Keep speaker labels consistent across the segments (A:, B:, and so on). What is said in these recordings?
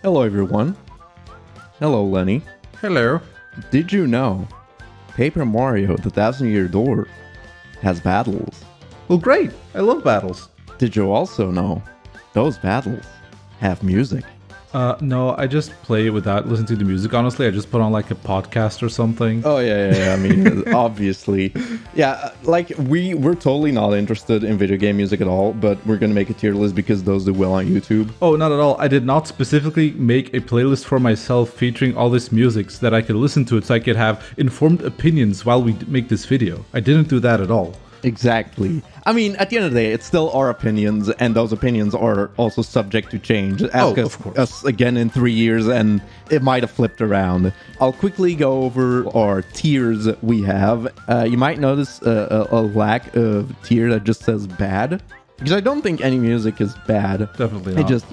A: Hello, everyone. Hello, Lenny.
B: Hello.
A: Did you know Paper Mario, the Thousand-Year Door, has battles?
B: Well, great. I love battles.
A: Did you also know those battles have music?
B: No, I just play without listening to the music, honestly. I just put on like a podcast or something.
A: Oh, yeah. I mean, obviously. Yeah, like, we're totally not interested in video game music at all, but we're gonna make a tier list because those do well on YouTube.
B: Oh, not at all. I did not specifically make a playlist for myself featuring all this music so that I could listen to it so I could have informed opinions while we make this video. I didn't do that at all.
A: Exactly. I mean, at the end of the day, it's still our opinions, and those opinions are also subject to change. Ask us again in 3 years, and it might have flipped around. I'll quickly go over our tiers we have. You might notice a lack of tier that just says bad, because I don't think any music is bad.
B: Definitely not.
A: It just,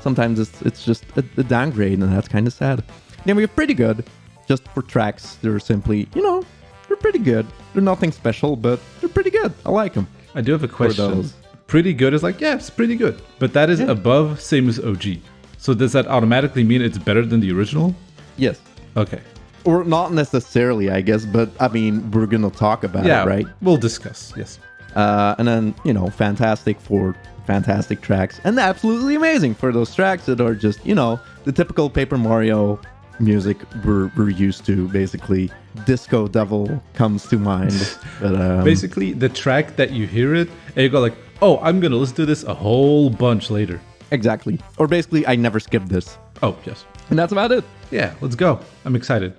A: sometimes it's just a downgrade, and that's kind of sad. Then we have pretty good, just for tracks. They're simply, they're pretty good. They're nothing special, but they're pretty good. I like them.
B: I do have a question. Pretty good is like, yeah, it's pretty good. But that is above, same as OG. So does that automatically mean it's better than the original?
A: Yes.
B: Okay.
A: Or not necessarily, I guess, but I mean, we're going to talk about it, right?
B: We'll discuss, yes.
A: And then, fantastic for fantastic tracks. And absolutely amazing for those tracks that are just, the typical Paper Mario music we're used to. Basically, Disco Devil comes to mind. But
B: basically, the track that you hear it, and you go like, oh, I'm going to listen to this a whole bunch later.
A: Exactly. Or basically, I never skipped this.
B: Oh, yes.
A: And that's about it.
B: Yeah, let's go. I'm excited.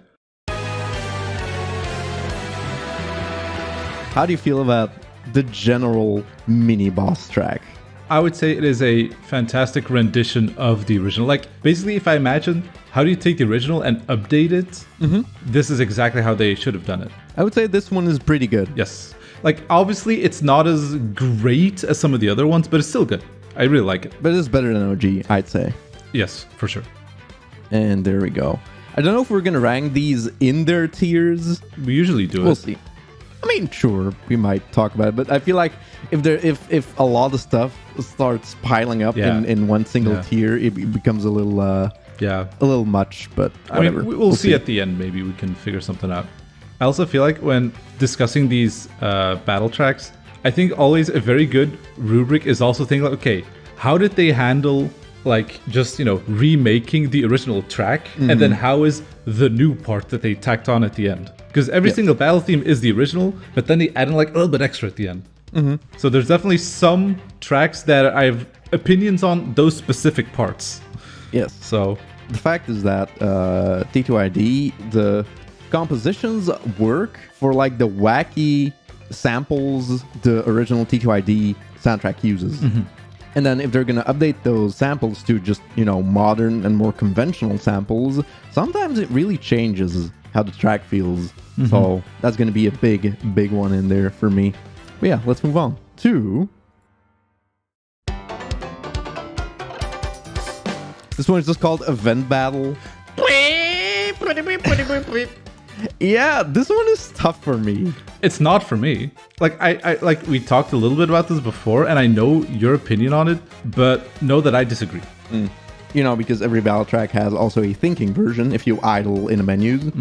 A: How do you feel about the general mini-boss track?
B: I would say it is a fantastic rendition of the original. Like, basically, if I imagine, how do you take the original and update it? Mm-hmm. This is exactly how they should have done it.
A: I would say this one is pretty good.
B: Yes. Like, obviously, it's not as great as some of the other ones, but it's still good. I really like it.
A: But it's better than OG, I'd say.
B: Yes, for sure.
A: And there we go. I don't know if we're going to rank these in their tiers.
B: We usually do it.
A: We'll see. I mean, sure, we might talk about it, but I feel like if a lot of stuff starts piling up in one single tier, it becomes a little much. But whatever.
B: I mean, we'll see at the end. Maybe we can figure something out. I also feel like when discussing these battle tracks, I think always a very good rubric is also thinking like, okay, how did they handle like just remaking the original track, and then how is the new part that they tacked on at the end? Because every single battle theme is the original, but then they add in like a little bit extra at the end. So there's definitely some tracks that I have opinions on those specific parts.
A: Yes.
B: So
A: the fact is that TTYD, the compositions work for like the wacky samples the original TTYD soundtrack uses. And then if they're going to update those samples to just, modern and more conventional samples, sometimes it really changes how the track feels. So that's going to be a big one in there for me. But yeah, let's move on to... This one is just called Event Battle. Yeah, this one is tough for me.
B: It's not for me. Like I like we talked a little bit about this before, and I know your opinion on it, but know that I disagree.
A: Because every battle track has also a thinking version if you idle in the menus.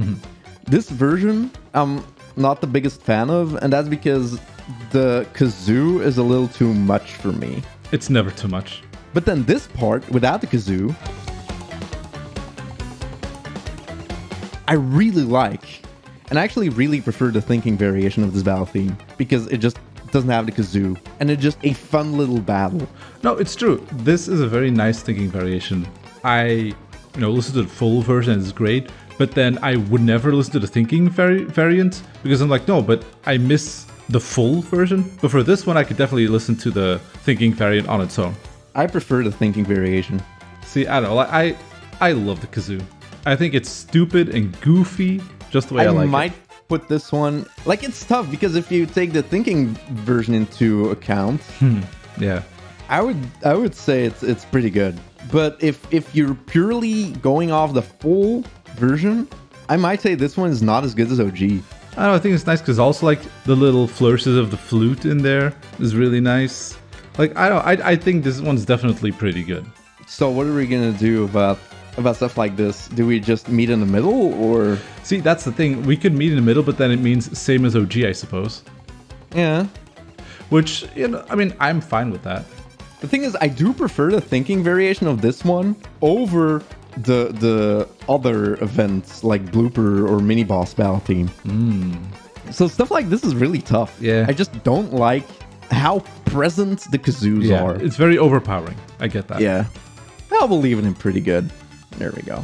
A: This version, I'm not the biggest fan of, and that's because the kazoo is a little too much for me.
B: It's never too much.
A: But then this part, without the kazoo, I really like. And I actually really prefer the thinking variation of this battle theme, because it just doesn't have the kazoo, and it's just a fun little battle.
B: No, it's true. This is a very nice thinking variation. I, listen to the full version, it's great, but then I would never listen to the thinking variant, because I'm like, no, but I miss the full version. But for this one, I could definitely listen to the thinking variant on its own.
A: I prefer the thinking variation.
B: See, I don't know. I love the kazoo. I think it's stupid and goofy, just the way I like it.
A: I might put this one... Like, it's tough, because if you take the thinking version into account...
B: Yeah.
A: I would say it's pretty good. But if you're purely going off the full version, I might say this one is not as good as OG.
B: I don't know, I think it's nice because also like the little flourishes of the flute in there is really nice. Like, I think this one's definitely pretty good.
A: So what are we gonna do about about stuff like this? Do we just meet in the middle, or?
B: See, that's the thing. We could meet in the middle, but then it means same as OG, I suppose.
A: Yeah.
B: Which, I mean, I'm fine with that.
A: The thing is, I do prefer the thinking variation of this one over the other events like Blooper or Mini Boss Battle Team. So stuff like this is really tough.
B: Yeah.
A: I just don't like how present the kazoos are.
B: It's very overpowering. I get that.
A: Yeah. I'll believe it in pretty good. There we go.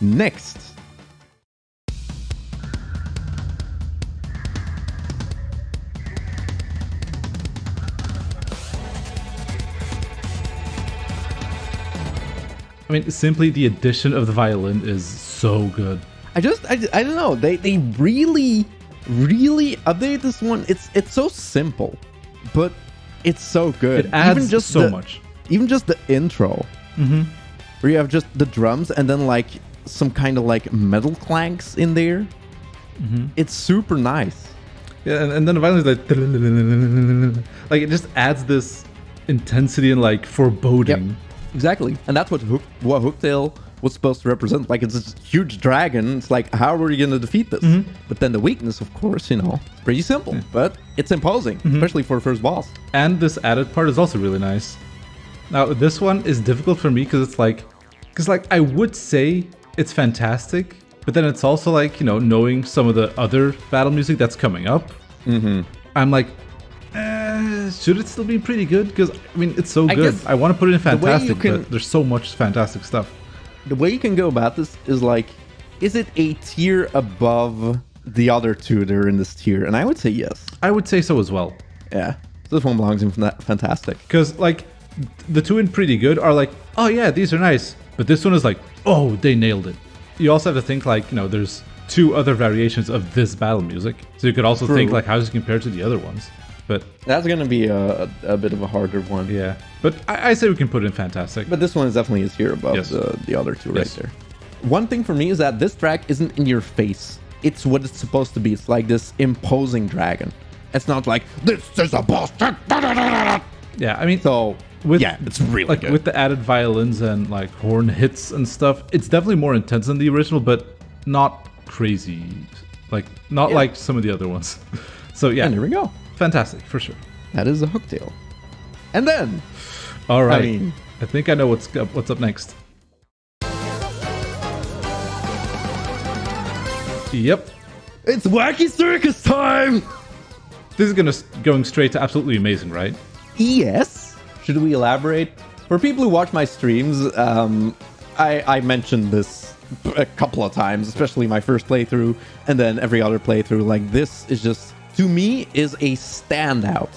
A: Next.
B: I mean, simply the addition of the violin is so good.
A: I don't know. They really updated this one. It's so simple, but it's so good.
B: It adds so much.
A: Even just the intro, where you have just the drums and then like some kind of like metal clanks in there. It's super nice.
B: Yeah, and then the violin is like it just adds this intensity and like foreboding.
A: Yep. Exactly, and that's what Hooktail was supposed to represent. Like, it's this huge dragon. It's like, how are you going to defeat this? But then the weakness, of course, it's pretty simple, but it's imposing, especially for the first boss.
B: And this added part is also really nice. Now, this one is difficult for me because I would say it's fantastic, but then it's also like, knowing some of the other battle music that's coming up, I'm like, should it still be pretty good? Because, I mean, it's so good. I want to put it in fantastic, but there's so much fantastic stuff.
A: The way you can go about this is like, is it a tier above the other two that are in this tier? And I would say yes.
B: I would say so as well.
A: Yeah. This one belongs in fantastic.
B: Because, like, the two in pretty good are like, oh yeah, these are nice. But this one is like, oh, they nailed it. You also have to think, like, there's two other variations of this battle music. So you could also think, like, how does it compare to the other ones? But
A: that's going to be a bit of a harder one.
B: Yeah. But I say we can put it in fantastic.
A: But this one is definitely a tier above the other two right there. One thing for me is that this track isn't in your face. It's what it's supposed to be. It's like this imposing dragon. It's not like, this is a boss.
B: Yeah, I mean...
A: So, it's really good.
B: With the added violins and, like, horn hits and stuff, it's definitely more intense than the original, but not crazy. Like, not like some of the other ones. So, yeah.
A: And here we go.
B: Fantastic, for sure.
A: That is a Hooktail. And then...
B: All right. I think I know what's up next. Yep.
A: It's Wacky Circus time!
B: This is going straight to absolutely amazing, right?
A: Yes. Should we elaborate? For people who watch my streams, I mentioned this a couple of times, especially my first playthrough, and then every other playthrough. Like, this is just... to me, is a standout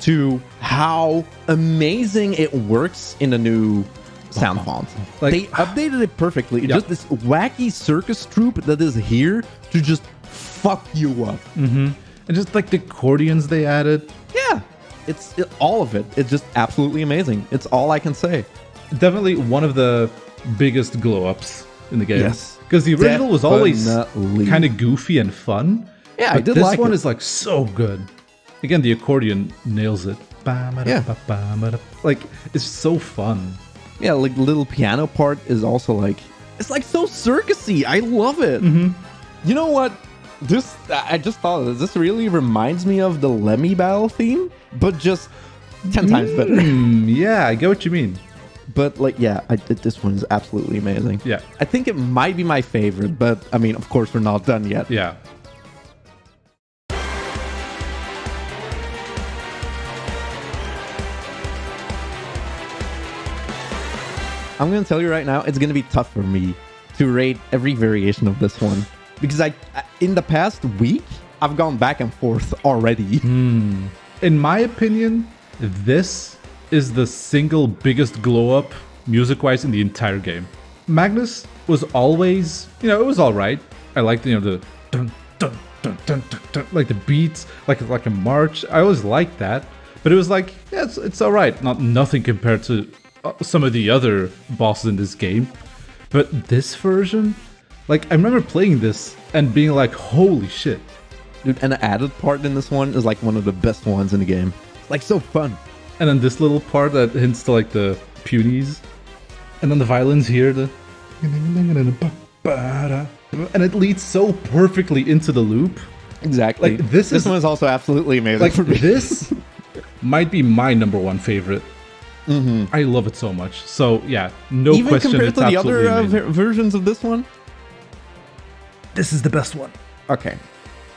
A: to how amazing it works in the new sound font. Like, they updated it perfectly. Just this wacky circus troupe that is here to just fuck you up.
B: And just like the accordions they added.
A: Yeah, all of it. It's just absolutely amazing. It's all I can say.
B: Definitely one of the biggest glow ups in the game.
A: Yes.
B: Because the original was always kind of goofy and fun.
A: Yeah,
B: but
A: I did
B: this
A: like
B: one
A: it.
B: is like so good. Again, the accordion nails it. Like, it's so fun.
A: Yeah, like the little piano part is also like, it's like so circusy. I love it. You know what? I just thought of this really reminds me of the Lemmy battle theme, but just 10 times better.
B: Yeah, I get what you mean.
A: But like, this one is absolutely amazing.
B: Yeah.
A: I think it might be my favorite, but I mean, of course, we're not done yet.
B: Yeah.
A: I'm going to tell you right now, it's going to be tough for me to rate every variation of this one. Because in the past week, I've gone back and forth already.
B: In my opinion, this is the single biggest glow up music-wise in the entire game. Magnus was always, it was all right. I liked, the dun, dun, dun, dun, dun, dun, like the beats, like a march. I always liked that. But it was like, it's all right. Nothing compared to some of the other bosses in this game. But this version, like, I remember playing this and being like, holy shit.
A: Dude, and the added part in this one is like one of the best ones in the game. It's like so fun.
B: And then this little part that hints to like the punies. And then the violins here, And it leads so perfectly into the loop.
A: Exactly.
B: Like,
A: this one is also absolutely amazing.
B: Like
A: for me.
B: this might be my number one favorite. I love it so much. So yeah, no
A: Even
B: question.
A: compared
B: It's
A: to the
B: absolutely
A: other
B: amazing.
A: versions of this one.
B: This is the best one.
A: Okay,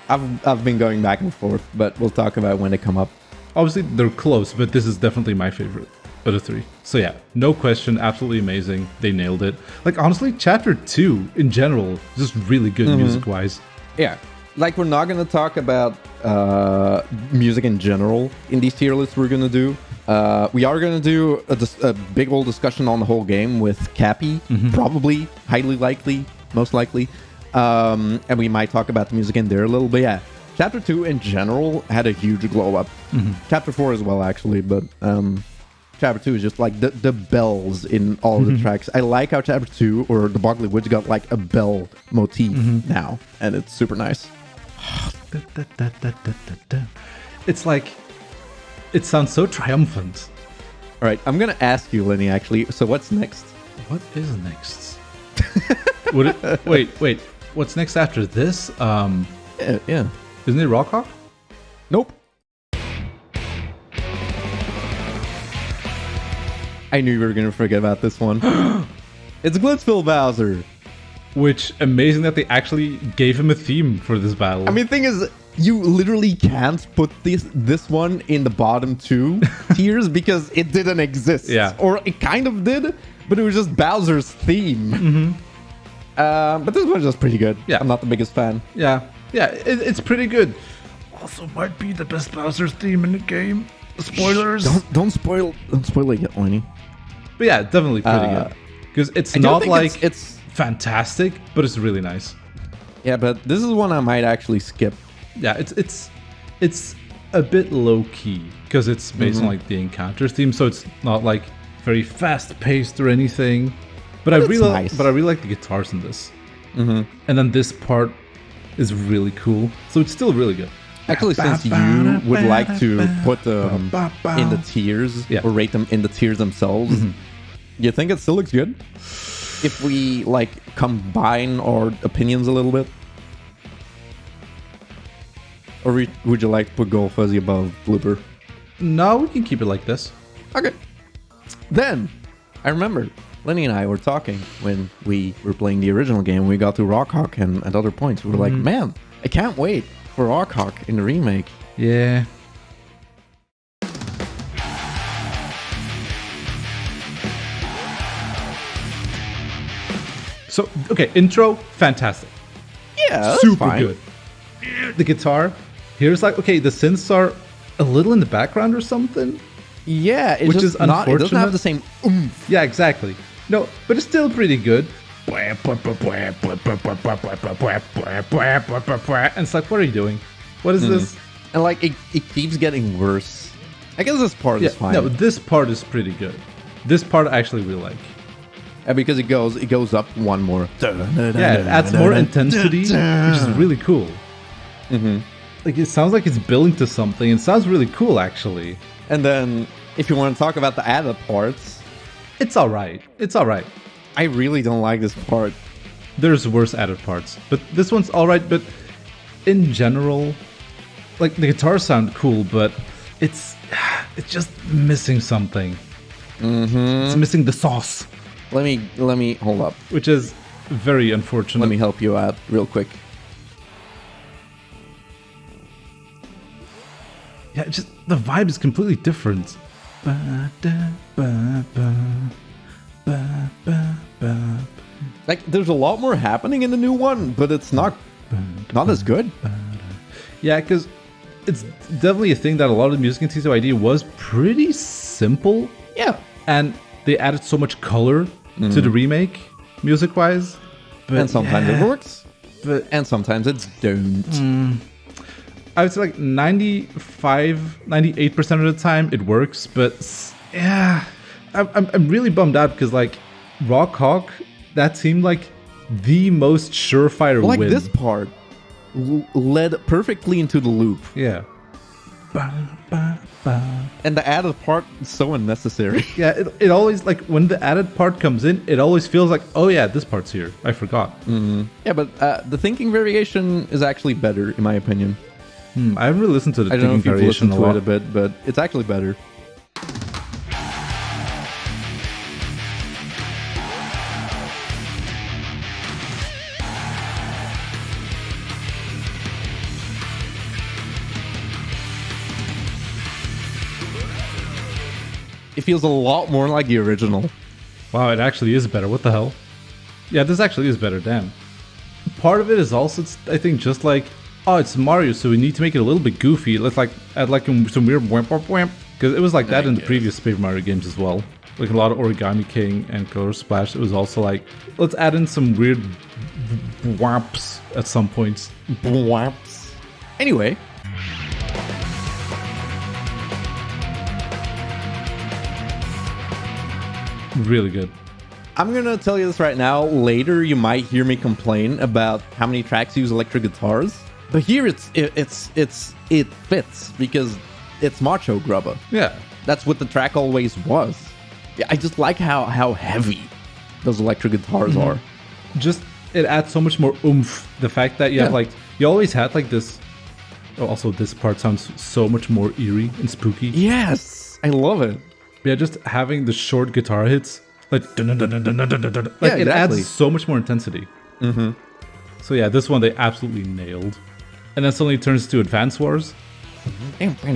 A: I've been going back and forth, but we'll talk about when they come up.
B: Obviously, they're close, but this is definitely my favorite of the three. So yeah, no question, absolutely amazing. They nailed it. Like honestly, Chapter 2 in general is just really good music-wise.
A: Yeah, like we're not gonna talk about music in general in these tier lists we're gonna do. We are gonna do a big old discussion on the whole game with Cappy, probably, highly likely, most likely. And we might talk about the music in there a little bit. Yeah, Chapter 2 in general had a huge glow up. Chapter 4 as well, actually, but Chapter 2 is just like the bells in all of the tracks. I like how Chapter 2 or the Boggly Woods got like a bell motif now, and it's super nice.
B: It's like, it sounds so triumphant.
A: All right, I'm gonna ask you, Lenny, actually. So what's next?
B: What is next? Wait. What's next after this?
A: Yeah.
B: Isn't it Rawk Hawk?
A: Nope. I knew you were gonna forget about this one. It's Glitzville Bowser.
B: Which, amazing that they actually gave him a theme for this battle.
A: I mean, the thing is, you literally can't put this one in the bottom 2 tiers because it didn't exist.
B: Yeah.
A: Or it kind of did, but it was just Bowser's theme. But this one's just pretty good.
B: Yeah.
A: I'm not the biggest fan.
B: Yeah, it's pretty good. Also, might be the best Bowser's theme in the game. Spoilers.
A: Don't spoil it yet, Lenny.
B: But yeah, definitely pretty good. Because it's
A: I don't
B: not
A: think
B: like
A: it's
B: fantastic, but it's really nice.
A: yeah, but this is one I might actually skip.
B: Yeah, it's a bit low key because it's based on like the encounter theme, so it's not like very fast paced or anything. But I really like the guitars in this. And then this part is really cool, so it's still really good.
A: Actually, since you would like to put them in the tiers or rate them in the tiers themselves, you think it still looks good? If we like combine our opinions a little bit? Or would you like to put Gold Fuzzy above Blooper?
B: No, we can keep it like this.
A: Okay. Then, I remember Lenny and I were talking when we were playing the original game. We got to Rawk Hawk and at other points. We were like, man, I can't wait for Rawk Hawk in the remake.
B: Yeah. So, okay, intro, fantastic.
A: Yeah, that's
B: Super
A: fine.
B: good. The guitar, here's like, okay, the synths are a little in the background or something.
A: Yeah, it's
B: Which
A: just
B: is
A: not, it doesn't
B: unfortunate.
A: have the same oomph.
B: Yeah, exactly. No, but it's still pretty good. And it's like, what are you doing? What is this?
A: And like, it keeps getting worse. I guess this part is fine.
B: No, this part is pretty good. This part I actually really like.
A: Because it goes up one more.
B: Yeah, it adds more intensity, which is really cool. Like, it sounds like it's building to something. It sounds really cool, actually.
A: And then, if you want to talk about the added parts,
B: It's alright. It's alright.
A: I really don't like this part.
B: There's worse added parts. But this one's alright, but in general, like, the guitars sound cool, but it's just missing something. It's missing the sauce,
A: Let me hold up.
B: which is very unfortunate.
A: Let me help you out real quick.
B: Yeah, it's just the vibe is completely different.
A: Like, there's a lot more happening in the new one, but it's not as good.
B: Yeah, because it's definitely a thing that a lot of the music in TTYD was pretty simple,
A: Yeah.
B: and they added so much color to the remake, music-wise.
A: And sometimes it works,
B: But
A: and sometimes it don't.
B: I would say like 98% of the time it works, but yeah, I'm really bummed out because like Rawk Hawk, that seemed like the most surefire
A: Like
B: win.
A: this part led perfectly into the loop.
B: Yeah.
A: And the added part is so unnecessary.
B: Yeah, it always, like, when the added part comes in, it always feels like, oh yeah, this part's here. I forgot.
A: Yeah, but the thinking variation is actually better, in my opinion.
B: I haven't really listened to the
A: I don't know
B: thinking
A: if you've
B: variation
A: listened
B: a
A: to
B: lot.
A: it a bit, but it's actually better. It feels a lot more like the original.
B: Wow, it actually is better. What the hell? Yeah, this actually is better, damn. Part of it is also, I think, just like, oh, it's Mario, so we need to make it a little bit goofy. Let's like add like some weird whamp whamp whamp. Because it was like that in the previous Paper Mario games as well. Like a lot of Origami King and Color Splash, it was also like, let's add in some weird whamps at some points.
A: Whamps. Anyway.
B: Really good.
A: I'm gonna tell you this right now. Later, you might hear me complain about how many tracks use electric guitars, but here it fits because it's Macho Grubba.
B: Yeah.
A: That's what the track always was. Yeah, I just like how heavy those electric guitars are.
B: Just, it adds so much more oomph. The fact that you have like, you always had like this. Oh, also, this part sounds so much more eerie and spooky.
A: Yes, I love it.
B: Yeah, just having the short guitar hits, like,
A: Yeah,
B: it
A: exactly.
B: adds so much more intensity. So yeah, this one they absolutely nailed. And then suddenly it turns to Advance Wars.
A: Yeah, I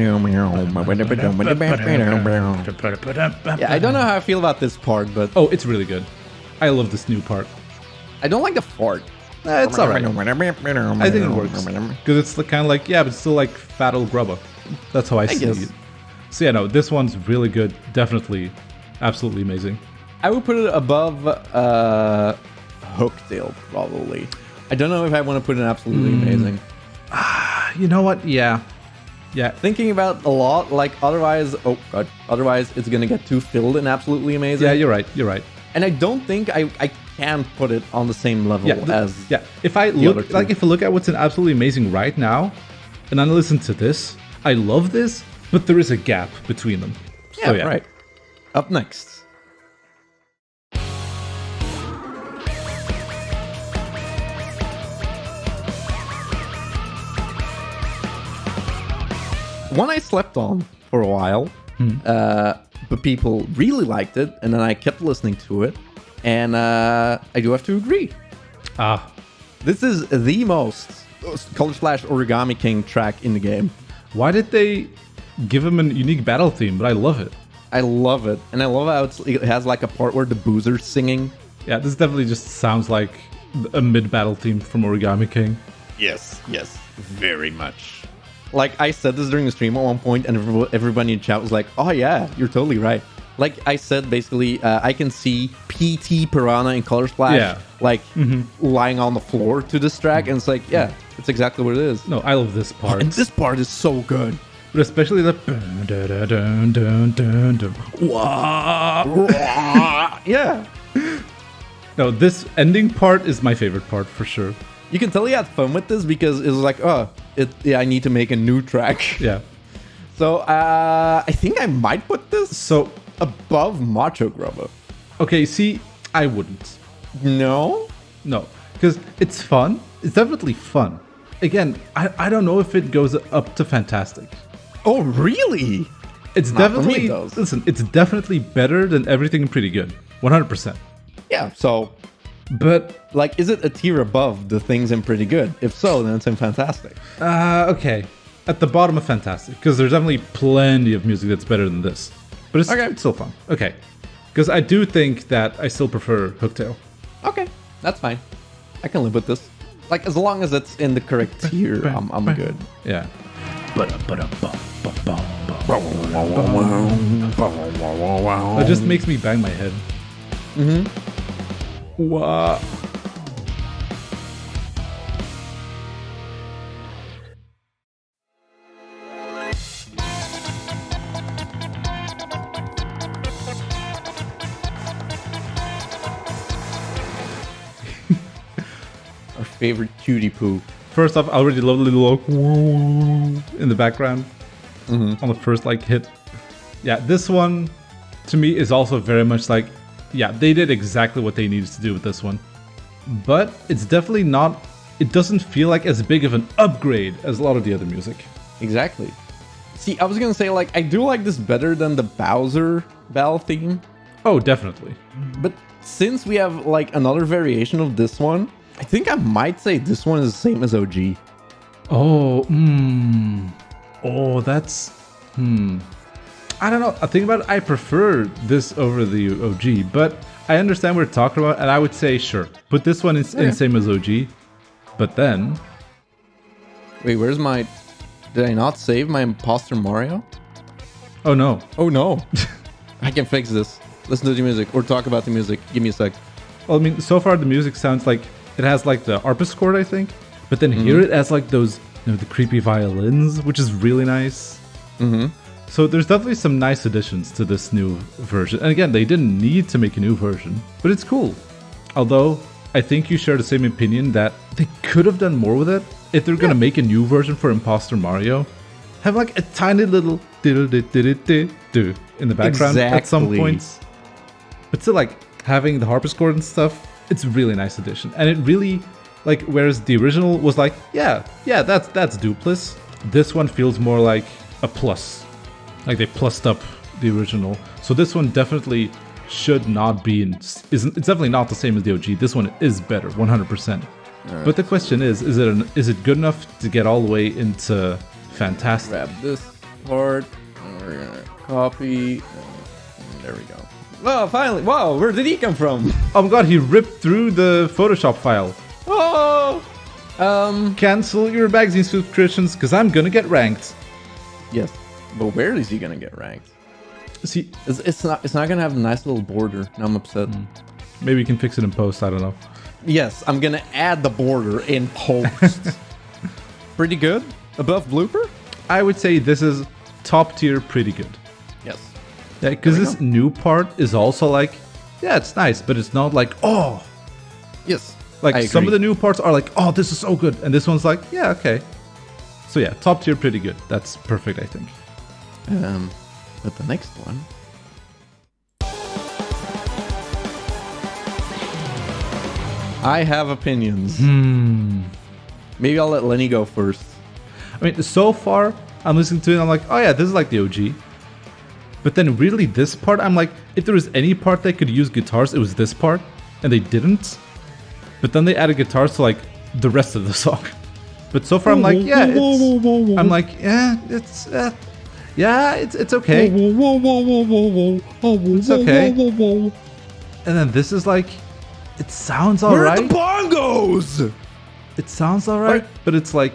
A: don't know how I feel about this part, but
B: Oh, it's really good. I love this new part.
A: I don't like the fart.
B: It's alright. I think it works. Because it's kind of like, yeah, but it's still like Fat Old Grubba. That's how I see
A: guess.
B: it. So yeah, no, this one's really good. Definitely, absolutely amazing.
A: I would put it above Hooktail, probably. I don't know if I want to put it absolutely amazing.
B: You know what? Yeah. Yeah.
A: Thinking about a lot, like otherwise, oh god, otherwise it's gonna get too filled and absolutely amazing.
B: Yeah, you're right. You're right.
A: And I don't think I can put it on the same level as
B: If I
A: other
B: look
A: two.
B: like if I look at what's an absolutely amazing right now, and then I listen to this, I love this, but there is a gap between them. So, yeah.
A: Right. Up next. One I slept on for a while, but people really liked it, and then I kept listening to it, and I do have to agree. This is the most Color Splash Origami King track in the game.
B: Why did they give him a unique battle theme? But I love it.
A: I love it, and I love how it has like a part where the Boozer's singing.
B: Yeah, this definitely just sounds like a mid-battle theme from Origami King.
A: Yes, very much. Like, I said this during the stream at one point, and everybody in chat was like, oh yeah, you're totally right. Like I said, basically, I can see PT Piranha in Color Splash, lying on the floor to this track, and it's like, yeah, it's exactly what it is.
B: No, I love this part.
A: And this part is so good.
B: But especially the...
A: Yeah.
B: No, this ending part is my favorite part, for sure.
A: You can tell he had fun with this because it was like, I need to make a new track.
B: Yeah.
A: So I think I might put this above Macho Grubba.
B: Okay, see, I wouldn't.
A: No?
B: No, because it's fun. It's definitely fun. Again, I don't know if it goes up to fantastic.
A: Oh, really?
B: It's
A: Not for
B: definitely...
A: me, it does.
B: Listen, it's definitely better than everything pretty good. 100%.
A: Yeah, so...
B: But...
A: Like, is it a tier above the things in pretty good? If so, then it's in fantastic.
B: Okay. At the bottom of fantastic, because there's definitely plenty of music that's better than this. But it's still fun. Okay. Because I do think that I still prefer Hooktail.
A: Okay, that's fine. I can live with this. Like, as long as it's in the correct tier, I'm good.
B: Yeah. That just makes me bang my head. Wow.
A: Our favorite cutie poo.
B: First off, I already love the little in the background. on the first like hit. Yeah, this one to me is also very much like, yeah, they did exactly what they needed to do with this one. But it's definitely not, it doesn't feel like as big of an upgrade as a lot of the other music.
A: Exactly. See, I was gonna say, like, I do like this better than the Bowser battle theme.
B: Oh, definitely.
A: But since we have, like, another variation of this one, I think I might say this one is the same as OG.
B: Oh, Oh, that's... I don't know. I think about it, I prefer this over the OG, but I understand what we're talking about, and I would say, sure, put this one in same as OG, but then...
A: Wait, where's my... Did I not save my Imposter Mario?
B: Oh, no.
A: Oh, no. I can fix this. Listen to the music, or talk about the music. Give me a sec.
B: Well, I mean, so far the music sounds like... It has, like, the harpsichord, I think, but then here it has, like, those, you know, the creepy violins, which is really nice. So there's definitely some nice additions to this new version. And again, they didn't need to make a new version, but it's cool. Although, I think you share the same opinion that they could have done more with it. If they're gonna make a new version for Imposter Mario, have like a tiny little in the background at some points. But still, like, having the harpsichord and stuff, it's a really nice addition. And it really, like, whereas the original was like, yeah, that's Doopliss. This one feels more like a plus. Like they plussed up the original. So this one definitely should not be it's definitely not the same as the OG. This one is better, 100%. Right. But the question is it good enough to get all the way into fantastic?
A: Grab this part, and we're gonna copy. There we go. Oh, finally! Wow, where did he come from?
B: Oh my god, he ripped through the Photoshop file.
A: Oh!
B: Cancel your magazine subscriptions, because I'm gonna get ranked.
A: Yes. But where is he gonna get ranked?
B: See,
A: it's not gonna have a nice little border. Now I'm upset.
B: Maybe you can fix it in post. I don't know.
A: Yes, I'm gonna add the border in post. Pretty good. Above Blooper?
B: I would say this is top tier. Pretty good.
A: Yes.
B: Yeah, because this new part is also like, yeah, it's nice, but it's not like, oh.
A: Yes.
B: Like some of the new parts are like, oh, this is so good, and this one's like, yeah, okay. So yeah, top tier, pretty good. That's perfect, I think.
A: But the next one. I have opinions. Maybe I'll let Lenny go first.
B: I mean, so far, I'm listening to it and I'm like, oh yeah, this is like the OG. But then really this part, I'm like, if there was any part that could use guitars, it was this part. And they didn't. But then they added guitars to like the rest of the song. But so far I'm like, yeah, it's... I'm like, yeah, it's... yeah, it's okay. It's okay. And then this is like... It sounds alright.
A: Where are the bongos?
B: It sounds alright, but it's like...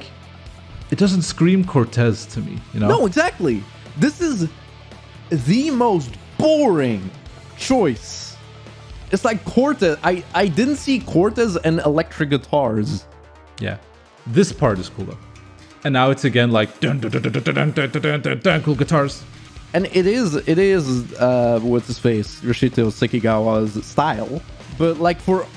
B: It doesn't scream Cortez to me, you know?
A: No, exactly. This is the most boring choice. It's like Cortez. I didn't see Cortez and electric guitars.
B: Yeah. This part is cool though. And now it's again like dun dun dun dun dun dun dun dun dun dun cool guitars.
A: And it is what's his face? Yoshito Sekigawa's style. But like for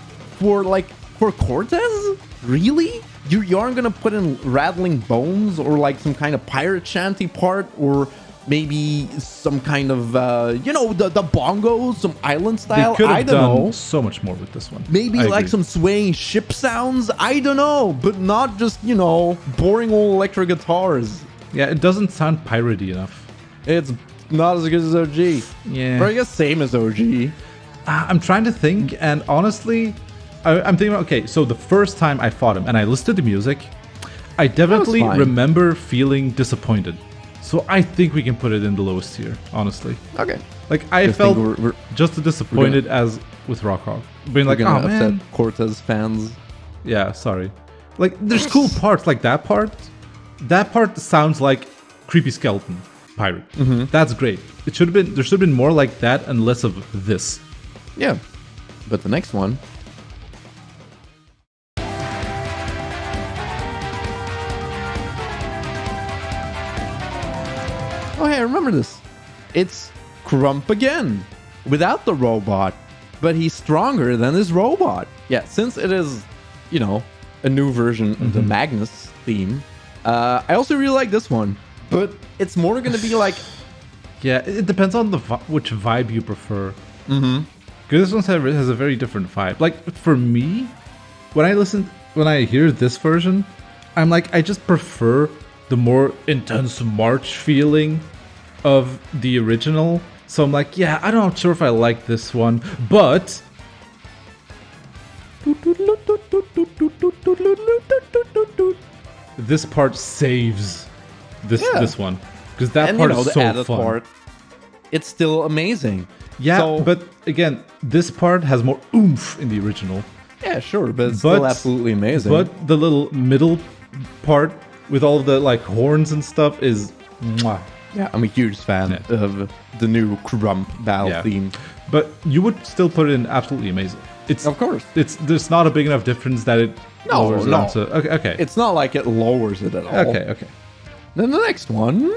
A: Cortez? Really? You aren't gonna put in rattling bones or like some kind of pirate shanty part or maybe some kind of the bongos, some island style.
B: They could have
A: I don't know.
B: So much more with this one.
A: Maybe like some swaying ship sounds. I don't know, but not just boring old electric guitars.
B: Yeah, it doesn't sound piratey enough.
A: It's not as good as OG.
B: Yeah,
A: or I guess same as OG.
B: I'm trying to think, and honestly, I'm thinking about, okay, so the first time I fought him and I listened to the music, I definitely remember feeling disappointed. So I think we can put it in the lowest tier, honestly.
A: Okay.
B: Like, I felt we're just as disappointed as with Rawk Hawk. Being like, oh man.
A: Upset Cortez fans.
B: Yeah, sorry. Like, there's cool parts like that part. That part sounds like Creepy Skeleton Pirate. That's great. There should have been more like that and less of this.
A: Yeah. But the next one. Oh, hey, I remember this. It's Crump again, without the robot, but he's stronger than his robot. Yeah, since it is, a new version of the Magnus theme. I also really like this one. but it's more gonna be like,
B: Yeah, it depends on which vibe you prefer. Mm-hmm. Because this one has a very different vibe. Like for me, when I hear this version, I'm like, I just prefer the more intense march feeling of the original. So I'm like, yeah, I'm not sure if I like this one, but this part saves this one, because that part is
A: the
B: so
A: added
B: fun.
A: part, it's still amazing.
B: Yeah,
A: So-
B: but again, this part has more oomph in the original.
A: Yeah, sure, but it's still absolutely amazing.
B: But the little middle part with all of the like horns and stuff is mwah.
A: yeah, I'm a huge fan of the new Crump battle theme.
B: But you would still put it in absolutely amazing. It's
A: Of course.
B: There's not a big enough difference that it lowers it
A: no.
B: down to, okay.
A: It's not like it lowers it at all.
B: Okay.
A: Then the next one.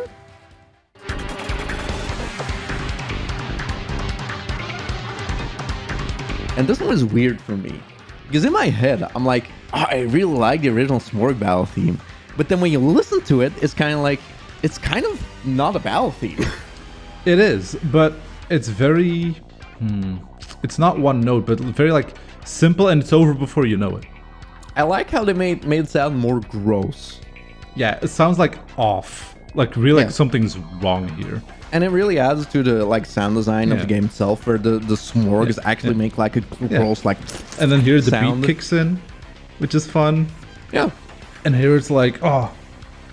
A: And this one is weird for me. Because in my head, I'm like, oh, I really like the original Smorg battle theme. But then when you listen to it, it's kind of not a battle theme.
B: It is, but it's very it's not one note, but very like simple, and it's over before you know it.
A: I like how they made it sound more gross.
B: Yeah, it sounds like off. Like really like
A: Yeah.
B: something's wrong here.
A: And it really adds to the like sound design of the game itself, where the Smorgs actually make like a gross like.
B: And then here the
A: sound.
B: beat kicks in, which is fun.
A: Yeah.
B: And here it's like, oh,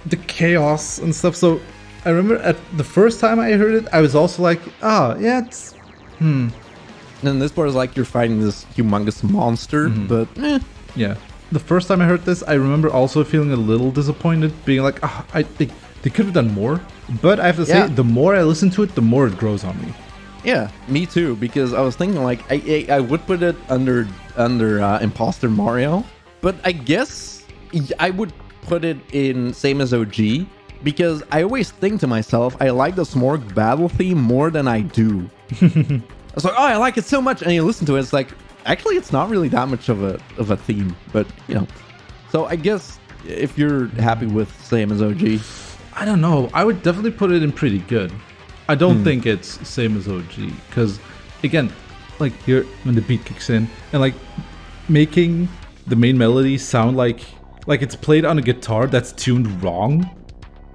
B: the chaos and stuff. So I remember at the first time I heard it, I was also like, oh, yeah, it's
A: And then this part is like you're fighting this humongous monster, but
B: yeah. The first time I heard this, I remember also feeling a little disappointed, being like, oh, they could have done more. But I have to say, the more I listen to it, the more it grows on me.
A: yeah, me too. Because I was thinking like I would put it under Imposter Mario, but I guess I would put it in same as OG, because I always think to myself, I like the Smorg battle theme more than I do. I was like, oh, I like it so much, and you listen to it, it's like, actually, it's not really that much of a theme, but you know. So I guess if you're happy with same as OG,
B: I don't know. I would definitely put it in pretty good. I don't think it's same as OG, because again, like here when the beat kicks in and like making the main melody sound like it's played on a guitar that's tuned wrong,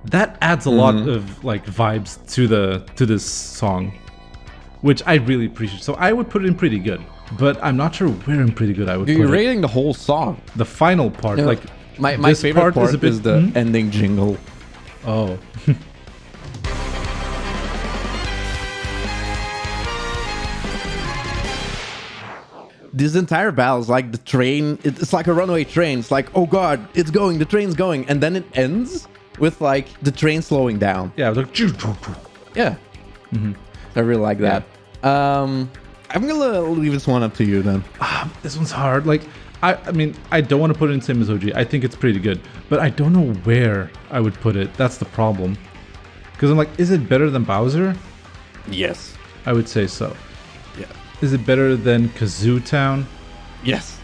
B: that adds a lot of like vibes to this song, which I really appreciate. So I would put it in pretty good, but I'm not sure where in pretty good I would put
A: you're
B: it.
A: rating the whole song.
B: The final part,
A: Yeah.
B: like
A: My
B: this
A: favorite part
B: is a bit
A: is the ending jingle.
B: Oh.
A: This entire battle is like the train. It's like a runaway train. It's like, oh god, it's going. The train's going, and then it ends with like the train slowing down.
B: Yeah, it was like
A: Yeah, I really like that. I'm gonna leave this one up to you then.
B: this one's hard. Like, I mean, I don't want to put it in same as OG. I think it's pretty good, but I don't know where I would put it. That's the problem. Because I'm like, is it better than Bowser?
A: Yes.
B: I would say so.
A: Yeah.
B: Is it better than Kazoo Town?
A: Yes.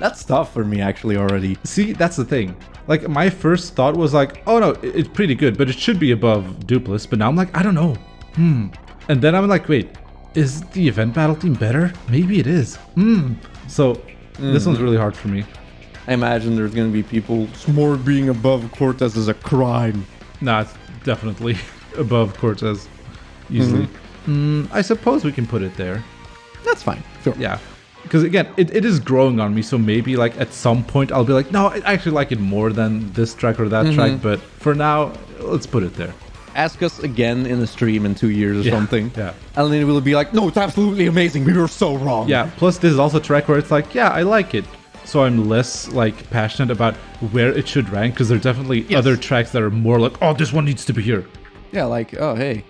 A: That's tough for me actually already.
B: See, that's the thing. Like, my first thought was like, oh no, it's pretty good, but it should be above Doopliss. But now I'm like, I don't know. And then I'm like, wait, is the event battle team better? Maybe it is. So this one's really hard for me.
A: I imagine there's gonna be people. Smorg being above Cortez is a crime.
B: Nah, it's definitely above Cortez. Easily. I suppose we can put it there.
A: That's fine. Sure.
B: Yeah. Because again, it is growing on me, so maybe like at some point I'll be like, no, I actually like it more than this track or that track, but for now, let's put it there.
A: Ask us again in the stream in 2 years or something.
B: Yeah.
A: And then we'll be like, no, it's absolutely amazing. We were so wrong.
B: Yeah, plus this is also a track where it's like, yeah, I like it. So I'm less like passionate about where it should rank, because there are definitely other tracks that are more like, oh, this one needs to be here.
A: Yeah, like, oh, hey.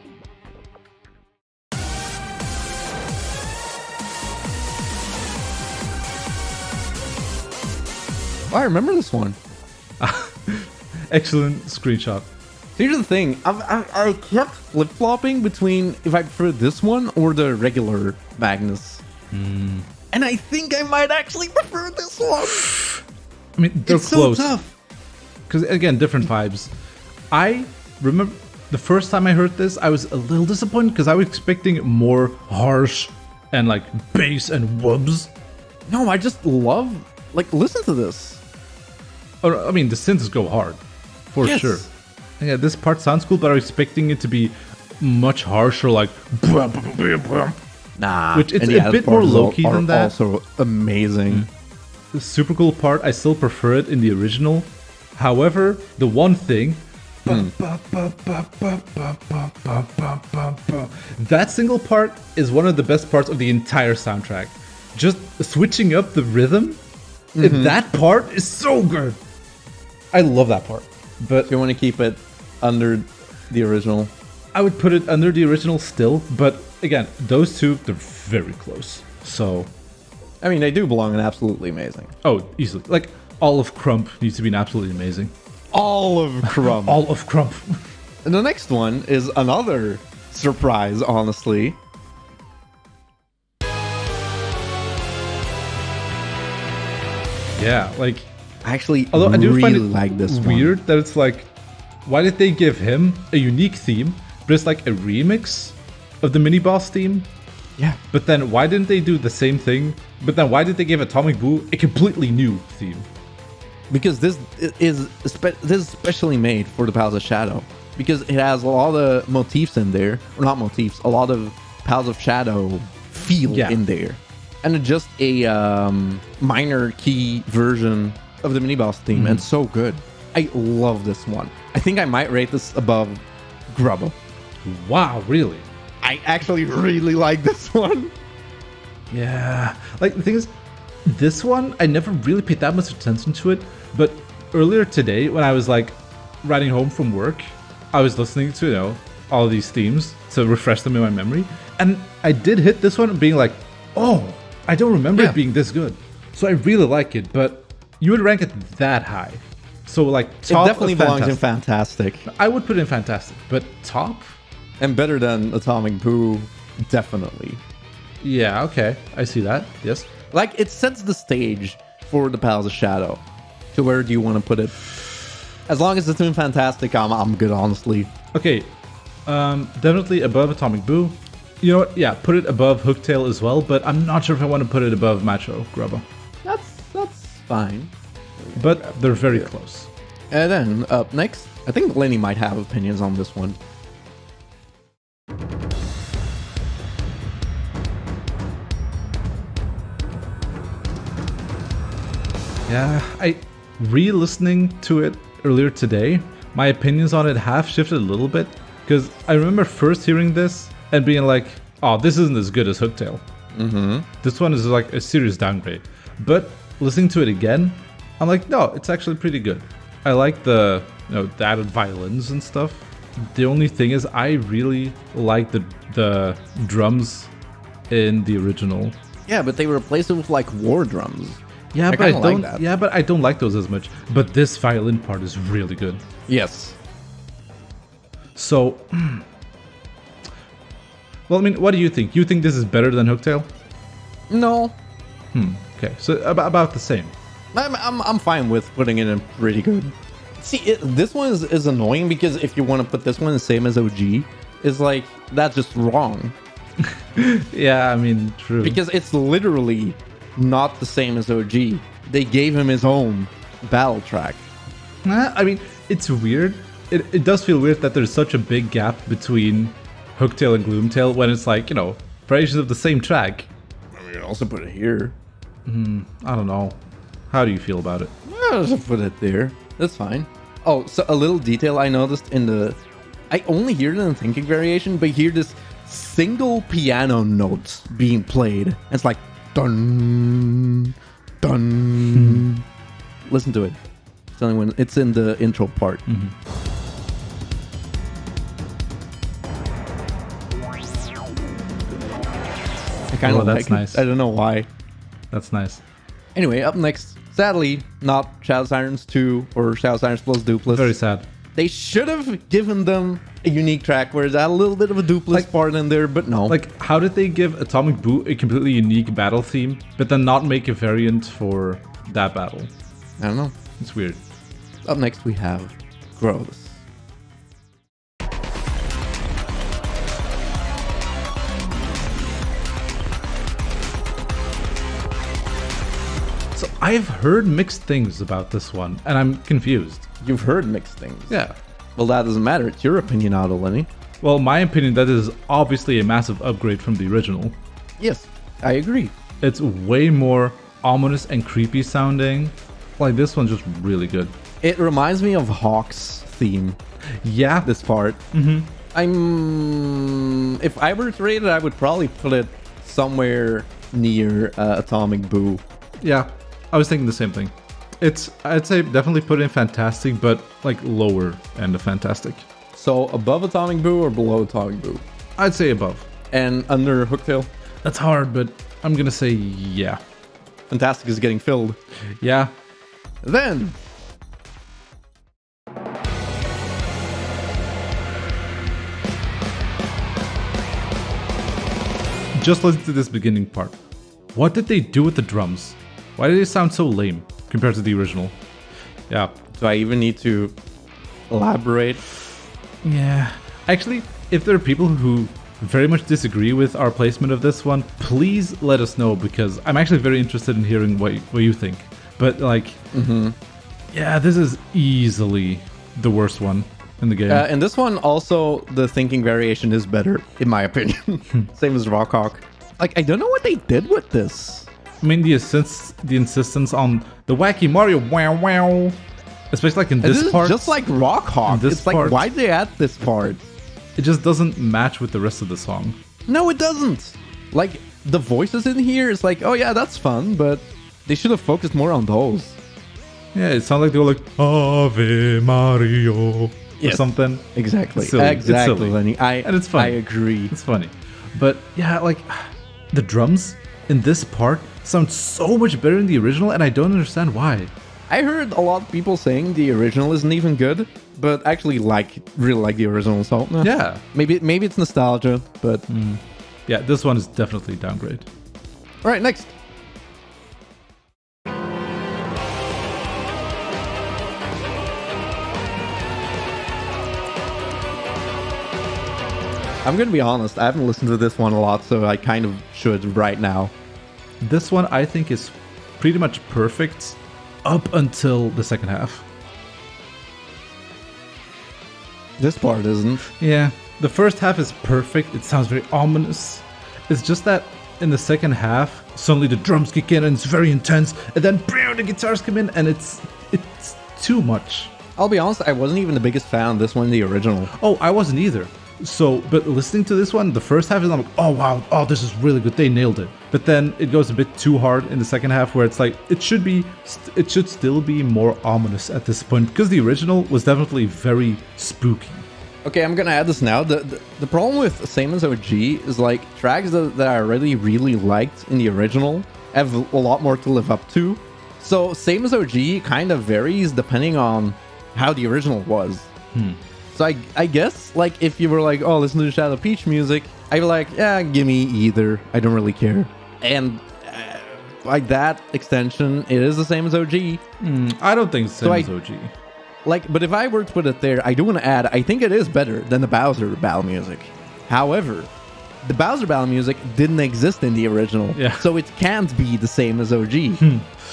A: Oh, I remember this one.
B: Excellent screenshot.
A: Here's the thing. I kept flip-flopping between if I prefer this one or the regular Magnus. And I think I might actually prefer this one.
B: I mean, they're
A: It's
B: close.
A: so tough.
B: Because again, different vibes. I remember the first time I heard this, I was a little disappointed because I was expecting more harsh and like bass and whoops.
A: No, I just love, like, listen to this.
B: Oh, I mean, the synths go hard, for sure. Yeah, this part sounds cool, but I was expecting it to be much harsher, like...
A: Nah.
B: Which it's a bit more low-key than that.
A: Also amazing.
B: The super cool part, I still prefer it in the original. However, the one thing... That single part is one of the best parts of the entire soundtrack. Just switching up the rhythm, that part is so good. I love that part. But
A: if you want to keep it under the original,
B: I would put it under the original still. But again, those two, they're very close. So,
A: I mean, they do belong in absolutely amazing.
B: Oh, easily. Like, all of Crump needs to be an absolutely amazing.
A: All of Crump.
B: All of Crump.
A: And the next one is another surprise, honestly.
B: Yeah, like...
A: Actually,
B: although I do
A: really
B: find it
A: like this
B: weird
A: one.
B: that it's like, why did they give him a unique theme, but it's like a remix of the mini-boss theme?
A: Yeah.
B: But then why didn't they do the same thing? But then why did they give Atomic Boo a completely new theme?
A: Because this is specially made for the Palace of Shadow. Because it has a lot of motifs in there. Or not motifs, a lot of Palace of Shadow feel in there. And it's just a minor key version of the mini-boss theme. And so good. I love this one. I think I might rate this above Grubba.
B: Wow, really?
A: I actually really like this one.
B: Yeah. Like, the thing is, this one, I never really paid that much attention to it. But earlier today, when I was, like, riding home from work, I was listening to, you know, all of these themes to refresh them in my memory. And I did hit this one being like, oh, I don't remember it being this good. So I really like it, but you would rank it that high. So, like, top
A: it definitely belongs in Fantastic.
B: I would put it in Fantastic, but top?
A: And better than Atomic Boo, definitely.
B: Yeah, okay. I see that. Yes.
A: Like, it sets the stage for the Palace of Shadow. So where do you want to put it? As long as it's in Fantastic, I'm good, honestly.
B: Okay. Definitely above Atomic Boo. You know what? Yeah, put it above Hooktail as well, but I'm not sure if I want to put it above Macho Grubba.
A: That's fine.
B: But they're very close.
A: And then, up next, I think Lenny might have opinions on this one.
B: Yeah, I re-listening to it earlier today, my opinions on it have shifted a little bit, because I remember first hearing this and being like, oh, this isn't as good as Hooktail. This one is like a serious downgrade. But listening to it again, I'm like, no, it's actually pretty good. I like the, you know, the added violins and stuff. The only thing is, I really like the drums in the original.
A: Yeah, but they replaced it with like war drums.
B: Yeah, but I don't.
A: like that.
B: Yeah, but I don't like those as much. But this violin part is really good.
A: Yes.
B: So, well, I mean, what do you think? You think this is better than Hooktail?
A: No.
B: Okay, so about the same.
A: I'm fine with putting it in pretty good. See, this one is annoying because if you want to put this one the same as OG, it's like, that's just wrong.
B: Yeah, I mean, true.
A: Because it's literally not the same as OG. They gave him his own battle track.
B: I mean, it's weird. It does feel weird that there's such a big gap between Hooktail and Gloomtail when it's like, you know, variations of the same track.
A: I mean, also put it here.
B: I don't know. How do you feel about it?
A: I'll just put it there. That's fine. Oh, so a little detail I noticed in the... I only hear it in the thinking variation, but hear this single piano note being played. It's like... Dun, dun. Listen to it. It's only when it's in the intro part. I kind of
B: that's
A: like
B: nice.
A: it. I don't know why.
B: That's nice.
A: Anyway, up next, sadly, not Shadow Sirens 2 or Shadow Sirens plus Doopliss.
B: Very sad.
A: They should have given them a unique track where it's a little bit of a Doopliss part in there, but no.
B: Like, how did they give Atomic Boo a completely unique battle theme, but then not make a variant for that battle?
A: I don't know.
B: It's weird.
A: Up next, we have Grodus.
B: So I've heard mixed things about this one, and I'm confused.
A: You've heard mixed things.
B: Yeah.
A: Well, that doesn't matter. It's your opinion, Otto Lenny.
B: Well, my opinion, that is obviously a massive upgrade from the original.
A: Yes, I agree.
B: It's way more ominous and creepy sounding. Like, this one's just really good.
A: It reminds me of Hawk's theme.
B: Yeah.
A: This part.
B: Mm-hmm.
A: If I were to rate it, I would probably put it somewhere near Atomic Boo.
B: Yeah, I was thinking the same thing. I'd say definitely put in Fantastic, but like lower end of Fantastic.
A: So above Atomic Boo or below Atomic Boo?
B: I'd say above.
A: And under Hooktail?
B: That's hard, but I'm gonna say yeah.
A: Fantastic is getting filled.
B: Yeah.
A: Then...
B: just listen to this beginning part. What did they do with the drums? Why did they sound so lame compared to the original? Yeah.
A: Do I even need to elaborate?
B: Yeah. Actually, if there are people who very much disagree with our placement of this one, please let us know, because I'm actually very interested in hearing what you think. But like, yeah, this is easily the worst one in the game.
A: And this one also, the thinking variation is better, in my opinion. Same as Rawk Hawk. Like, I don't know what they did with this.
B: I mean, the insistence on the wacky Mario wow wow, especially like in this part.
A: Just like Rawk Hawk.
B: It's
A: like,
B: part,
A: why'd they add this part?
B: It just doesn't match with the rest of the song.
A: No, it doesn't. Like, the voices in here is like, oh yeah, that's fun, but they should have focused more on those.
B: Yeah, it sounds like they were like Ave Mario or something.
A: Exactly.
B: Silly.
A: Exactly,
B: It's silly.
A: Lenny.
B: And it's funny.
A: I agree.
B: It's funny. But yeah, like the drums in this part sound so much better than the original, and I don't understand why.
A: I heard a lot of people saying the original isn't even good, but actually really like the original. So
B: Yeah.
A: maybe it's nostalgia, but
B: Yeah, this one is definitely downgrade.
A: all right, next. I'm gonna be honest, I haven't listened to this one a lot, so I kind of should right now.
B: This one I think is pretty much perfect up until the second half.
A: This part isn't.
B: Yeah, the first half is perfect. It sounds very ominous. It's just that in the second half, suddenly the drums kick in and it's very intense, and then the guitars come in and it's too much.
A: I'll be honest, I wasn't even the biggest fan of this one, the original.
B: Oh, I wasn't either. So, but listening to this one, the first half is I'm like, oh wow, oh this is really good, they nailed it. But then it goes a bit too hard in the second half, where it's like it should still be more ominous at this point, because the original was definitely very spooky.
A: Okay, I'm gonna add this now. The problem with Same as OG is like tracks that I already really liked in the original have a lot more to live up to. So Same as OG kind of varies depending on how the original was. So I guess, like, if you were like, oh, listen to the Shadow Peach music, I'd be like, yeah, give me either. I don't really care. And like that extension, it is the same as OG.
B: I don't think it's the same as OG.
A: Like, but if I were to put it there, I do want to add, I think it is better than the Bowser battle music. However, the Bowser battle music didn't exist in the original.
B: Yeah.
A: So it can't be the same as OG.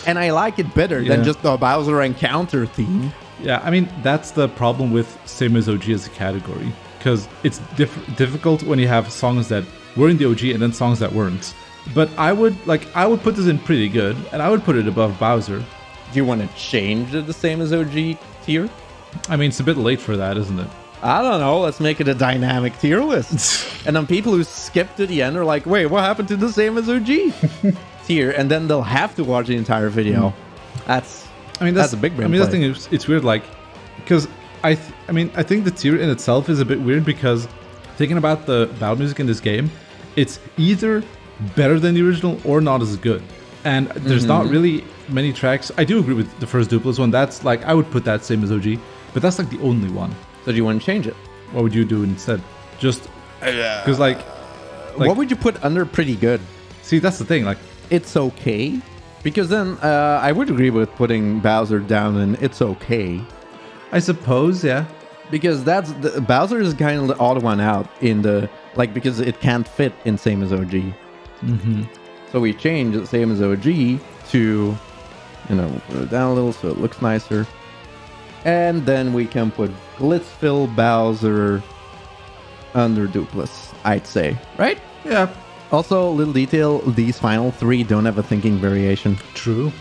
A: And I like it better than just the Bowser encounter theme.
B: Yeah, I mean, that's the problem with Same as OG as a category, because it's difficult when you have songs that were in the OG and then songs that weren't. But I would put this in pretty good, and I would put it above Bowser.
A: Do you want to change it the Same as OG tier?
B: I mean, it's a bit late for that, isn't it?
A: I don't know. Let's make it a dynamic tier list. And then people who skip to the end are like, wait, what happened to the Same as OG tier? And then they'll have to watch the entire video. That's a big brain play.
B: The thing is, it's weird, like, because I think the tier in itself is a bit weird, because thinking about the battle music in this game, it's either better than the original or not as good. And there's not really many tracks. I do agree with the first Doopliss one. That's like, I would put that Same as OG, but that's like the only one.
A: So do you want to change it?
B: What would you do instead? Just because like
A: what would you put under pretty good?
B: See, that's the thing. Like,
A: it's okay. Because then I would agree with putting Bowser down in it's okay.
B: I suppose, yeah.
A: Because Bowser is kind of the odd one out in the, like, because it can't fit in Same as OG. So we changed Same as OG to down a little so it looks nicer. And then we can put Glitzville Bowser under Doopliss, I'd say, right?
B: Yeah.
A: Also, little detail, these final 3 don't have a thinking variation.
B: True.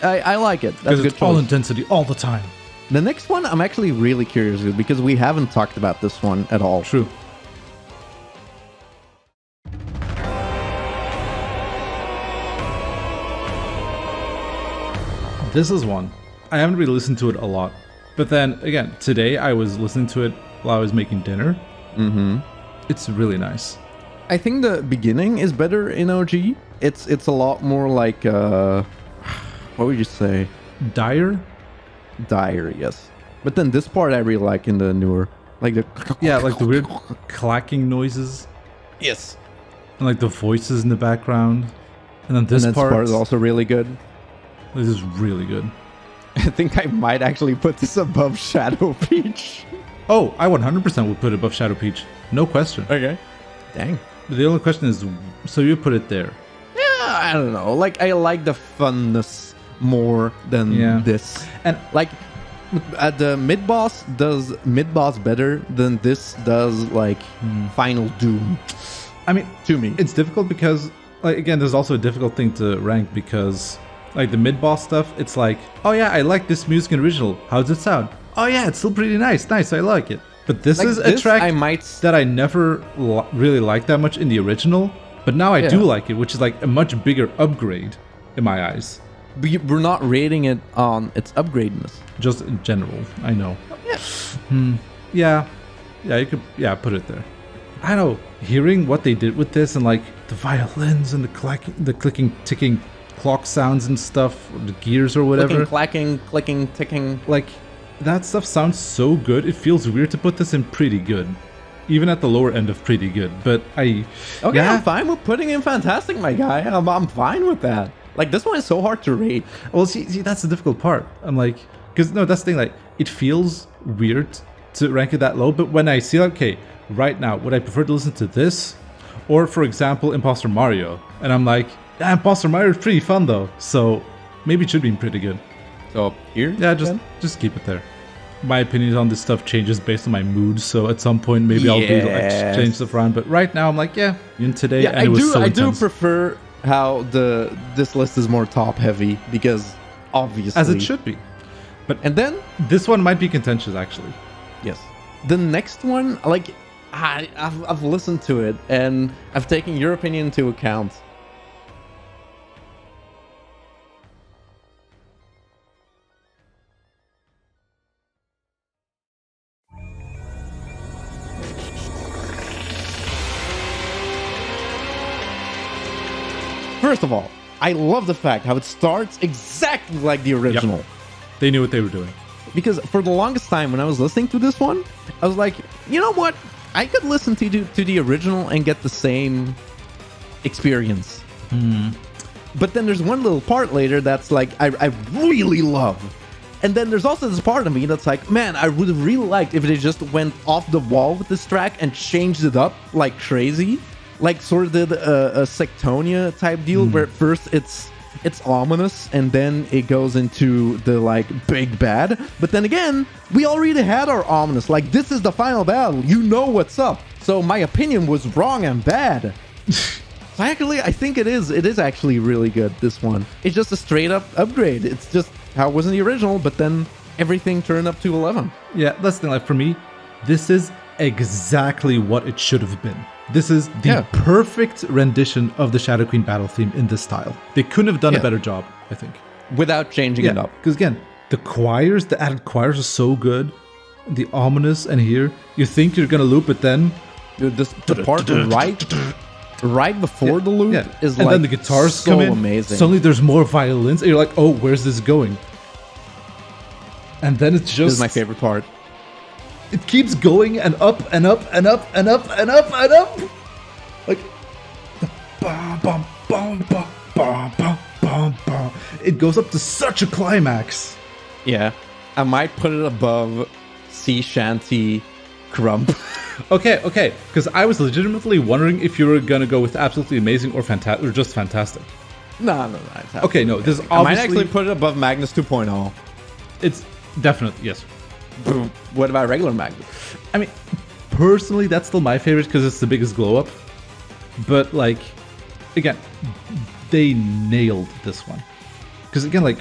A: I like it. That's a good
B: it's all
A: choice.
B: intensity all the time.
A: The next one, I'm actually really curious with because we haven't talked about this one at all.
B: True. This is one. I haven't really listened to it a lot. But then, again, today I was listening to it while I was making dinner.
A: Mm-hmm.
B: It's really nice.
A: I think the beginning is better in OG. It's a lot more like, what would you say?
B: Dire?
A: Dire, yes. But then this part I really like in the newer. Like the...
B: Yeah, like the weird clacking noises.
A: Yes.
B: And like the voices in the background. And then this
A: part
B: part
A: is also really good.
B: This is really good.
A: I think I might actually put this above Shadow Peach.
B: Oh, I 100% would put it above Shadow Peach. No question.
A: Okay. Dang.
B: The only question is, so you put it there.
A: Yeah, I don't know. Like, I like the funness more than this.
B: And
A: like, the mid-boss does mid-boss better than this does, like, Final Doom.
B: I mean,
A: to me.
B: It's difficult because, like, again, there's also a difficult thing to rank because, like, the mid-boss stuff, it's like, oh yeah, I like this music in original. How does it sound? Oh yeah, it's still pretty nice. Nice, I like it. But this is a track that I never really liked that much in the original, but now I do like it, which is like a much bigger upgrade in my eyes.
A: But we're not rating it on its upgradeness.
B: Just in general, I know.
A: Yeah.
B: Yeah, you could put it there. I don't know, hearing what they did with this and like the violins and the clicking, ticking clock sounds and stuff, or the gears or whatever.
A: Clicking, ticking.
B: Like, that stuff sounds so good. It feels weird to put this in pretty good. Even at the lower end of pretty good. But
A: Okay, I'm fine with putting in fantastic, my guy. I'm fine with that. Like, this one is so hard to rate.
B: Well, see, that's the difficult part. I'm like... Because, no, that's the thing. Like, it feels weird to rank it that low. But when I see, okay, right now, would I prefer to listen to this? Or, for example, Imposter Mario? And I'm like, yeah, Imposter Mario is pretty fun, though. So, maybe it should be pretty good.
A: So here?
B: Yeah, just keep it there. My opinion on this stuff changes based on my mood, so at some point maybe I'll do change stuff around. But right now I'm like, in today, and it was so intense.
A: I do prefer how this list is more top heavy because obviously,
B: as it should be.
A: And then
B: this one might be contentious actually.
A: Yes. The next one, like I've listened to it and I've taken your opinion into account. First of all, I love the fact how it starts exactly like the original.
B: Yep. They knew what they were doing.
A: Because for the longest time when I was listening to this one, I was like, you know what? I could listen to the original and get the same experience. But then there's one little part later that's like, I really love. And then there's also this part of me that's like, man, I would have really liked if they just went off the wall with this track and changed it up like crazy. Like sort of did a Sectonia type deal where at first it's ominous and then it goes into the like big bad. But then again, we already had our ominous. Like, this is the final battle. You know what's up. So my opinion was wrong and bad. So actually, I think it is actually really good, this one. It's just a straight up upgrade. It's just how it was in the original, but then everything turned up to 11.
B: Yeah, that's the thing. Like, for me, this is exactly what it should have been. This is the perfect rendition of the Shadow Queen battle theme in this style. They couldn't have done a better job, I think.
A: Without changing it up.
B: Because again, the added choirs are so good. The ominous, and here, you think you're going to loop, but then...
A: Dude, the part right before the loop is
B: and
A: like
B: then the guitars
A: so
B: come in.
A: Amazing.
B: Suddenly there's more violins, and you're like, oh, where's this going? And then it's just...
A: This is my favorite part.
B: It keeps going and up and up and up and up and up and up. Like, bum, bum, bum, bum, bum, bum, bum, bum. It goes up to such a climax.
A: Yeah, I might put it above Sea Shanty Crump.
B: Okay, because I was legitimately wondering if you were gonna go with absolutely amazing or fantastic or just fantastic.
A: No. It's
B: Okay, no, this is
A: I might
B: obviously...
A: actually put it above Magnus 2.0.
B: It's definitely, yes.
A: Boom. What about regular Magnus?
B: I mean, personally, that's still my favorite because it's the biggest glow up. But like, again, they nailed this one. Because again, like,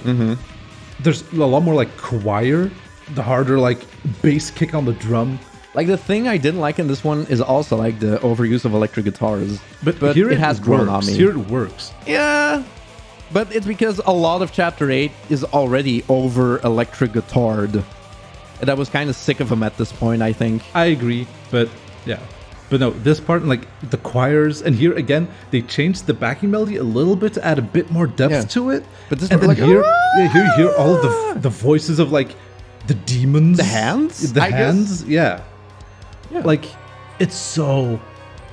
B: there's a lot more like choir, the harder like bass kick on the drum.
A: Like, the thing I didn't like in this one is also like the overuse of electric guitars.
B: But
A: here
B: it
A: has grown on
B: works.
A: me.
B: Here it works.
A: Yeah. But it's because a lot of Chapter 8 is already over electric guitared. And I was kind of sick of them at this point, I think.
B: I agree, but yeah. But no, this part, like the choirs, and here again, they changed the backing melody a little bit to add a bit more depth to it.
A: But this
B: and
A: part,
B: then
A: like,
B: here you hear all the voices of like the demons.
A: The hands?
B: The
A: I
B: hands, yeah. Like, it's so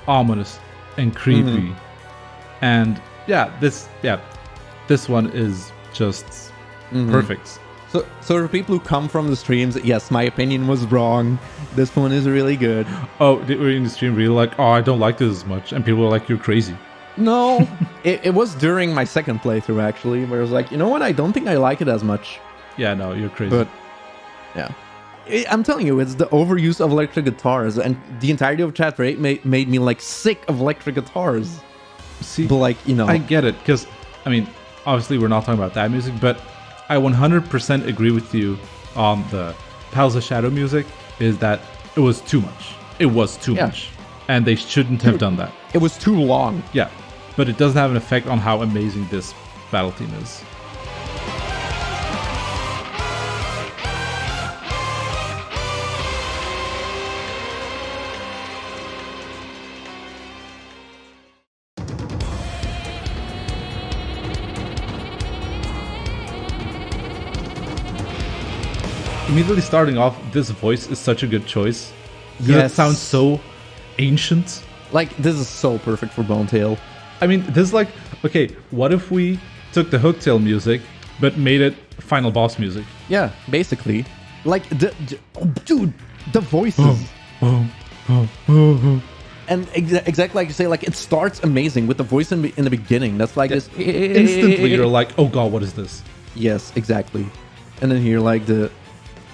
B: ominous and creepy. And this one is just perfect.
A: So for people who come from the streams, yes, my opinion was wrong. This one is really good.
B: Oh, they were in the stream really like, oh, I don't like this as much. And people were like, you're crazy.
A: No, it was during my second playthrough, actually, where I was like, you know what? I don't think I like it as much.
B: Yeah, no, you're crazy.
A: But, yeah. I'm telling you, it's the overuse of electric guitars. And the entirety of Chapter 8 made me, like, sick of electric guitars.
B: See,
A: but, like, you know.
B: I get it, because, I mean, obviously we're not talking about that music, but I 100% agree with you on the Palace of Shadow music, is that it was too much. It was too much. And they shouldn't have done that.
A: It was too long.
B: Yeah, but it doesn't have an effect on how amazing this battle theme is. Immediately starting off, this voice is such a good choice.
A: Yes.
B: It sounds so ancient.
A: Like, this is so perfect for Bonetail.
B: I mean, this is like, okay, what if we took the Hooktail music, but made it final boss music?
A: Yeah, basically. Like, dude, the voices. And exactly like you say, like, it starts amazing with the voice in the beginning. That's like this.
B: Instantly, you're like, oh god, what is this?
A: Yes, exactly. And then here, like,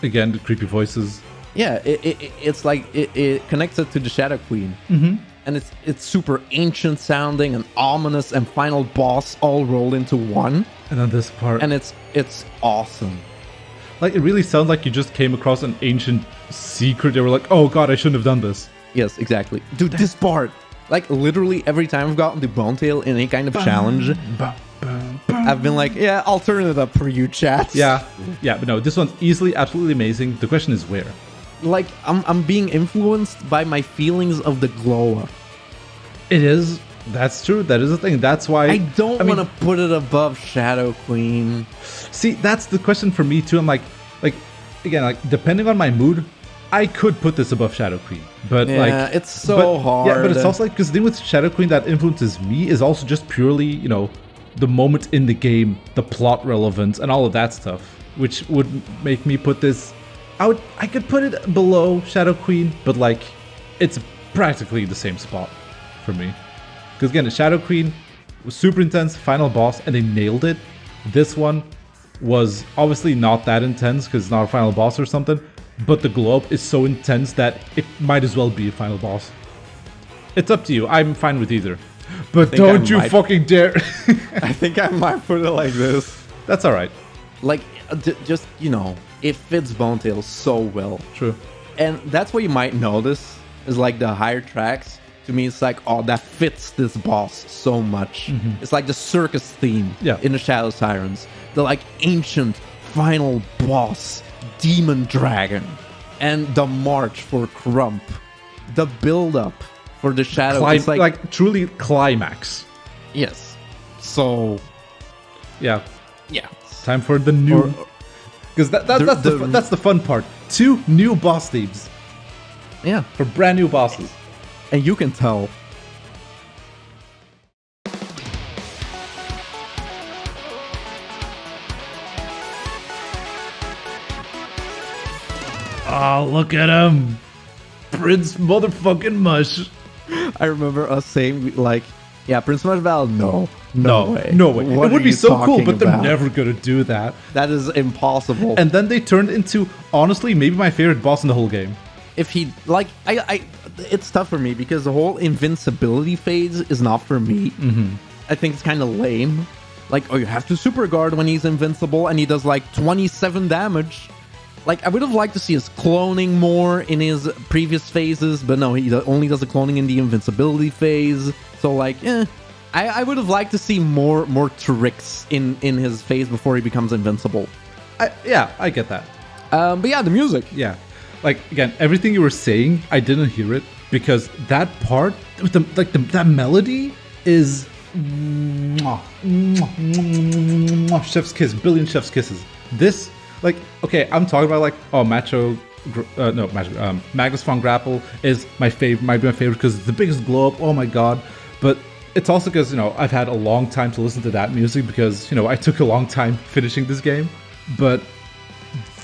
B: again, the creepy voices.
A: Yeah, it's like it connects it to the Shadow Queen, and it's super ancient sounding and ominous and final boss all rolled into one.
B: And then this part,
A: and it's awesome.
B: Like, it really sounds like you just came across an ancient secret. You were like, oh god, I shouldn't have done this.
A: Yes, exactly, dude. This part, like, literally every time I've gotten to Bonetail in any kind of challenge, I've been like, yeah, I'll turn it up for you, chat.
B: Yeah, but no, this one's easily absolutely amazing. The question is where.
A: Like, I'm being influenced by my feelings of the glow up.
B: It is. That's true. That is the thing. That's why
A: I don't want to put it above Shadow Queen.
B: See, that's the question for me too. I'm like again, like, depending on my mood, I could put this above Shadow Queen. But like,
A: it's so hard.
B: Yeah, but it's also like, because the thing with Shadow Queen that influences me is also just purely, you know, the moment in the game, the plot relevance, and all of that stuff, which would make me put this. I could put it below Shadow Queen, but like, it's practically the same spot for me. Because again, Shadow Queen was super intense, final boss, and they nailed it. This one was obviously not that intense because it's not a final boss or something, but the glow up is so intense that it might as well be a final boss. It's up to you. I'm fine with either. But don't you fucking dare.
A: I think I might put it like this.
B: That's alright.
A: Like, just, you know, it fits Bonetail so well.
B: True.
A: And that's what you might notice, is like the higher tracks. To me, it's like, oh, that fits this boss so much. It's like the circus theme in the Shadow Sirens. The, like, ancient final boss, Demon Dragon. And the march for Crump. The build-up for the Shadow.
B: It's like truly climax.
A: Yes. So...
B: Yeah.
A: Yeah.
B: Time for the new... Because that's the fun part. 2 new boss themes.
A: Yeah.
B: For brand new bosses.
A: And you can tell.
B: Oh, look at him. Prince motherfucking Mush.
A: I remember us saying, like, Yeah, Prince Smash Battle, no way.
B: No way.
A: What
B: It would
A: are
B: be
A: you
B: so cool,
A: talking
B: but they're
A: about?
B: never gonna do that.
A: That is impossible.
B: And then they turned into, honestly, maybe my favorite boss in the whole game.
A: If he, like, it's tough for me because the whole invincibility phase is not for me. I think it's kind of lame. Like, oh, you have to super guard when he's invincible and he does like 27 damage. Like, I would have liked to see his cloning more in his previous phases, but no, he only does the cloning in the invincibility phase. So, like, I would have liked to see more tricks in his phase before he becomes invincible.
B: I get that.
A: But yeah, the music.
B: Yeah. Like, again, everything you were saying, I didn't hear it because that part, with that melody is chef's kiss, billion chef's kisses. This, like, okay, I'm talking about like, oh, Magnus Von Grapple is my favorite, might be my favorite because it's the biggest glow up. Oh my god! But it's also because I've had a long time to listen to that music because I took a long time finishing this game. But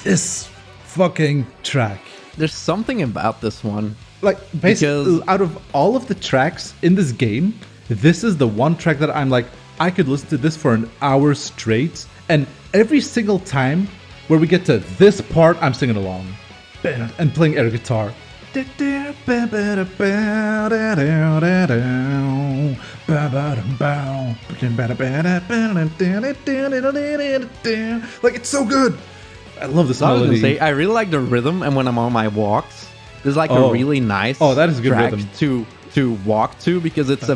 B: this fucking track,
A: there's something about this one.
B: Like, basically, out of all of the tracks in this game, this is the one track that I'm like, I could listen to this for an hour straight, and every single time where we get to this part, I'm singing along and playing air guitar. Like, it's so good. I love this melody.
A: I really like the rhythm, and when I'm on my walks, there's like a really nice
B: that is a good
A: track
B: rhythm
A: to walk to because it's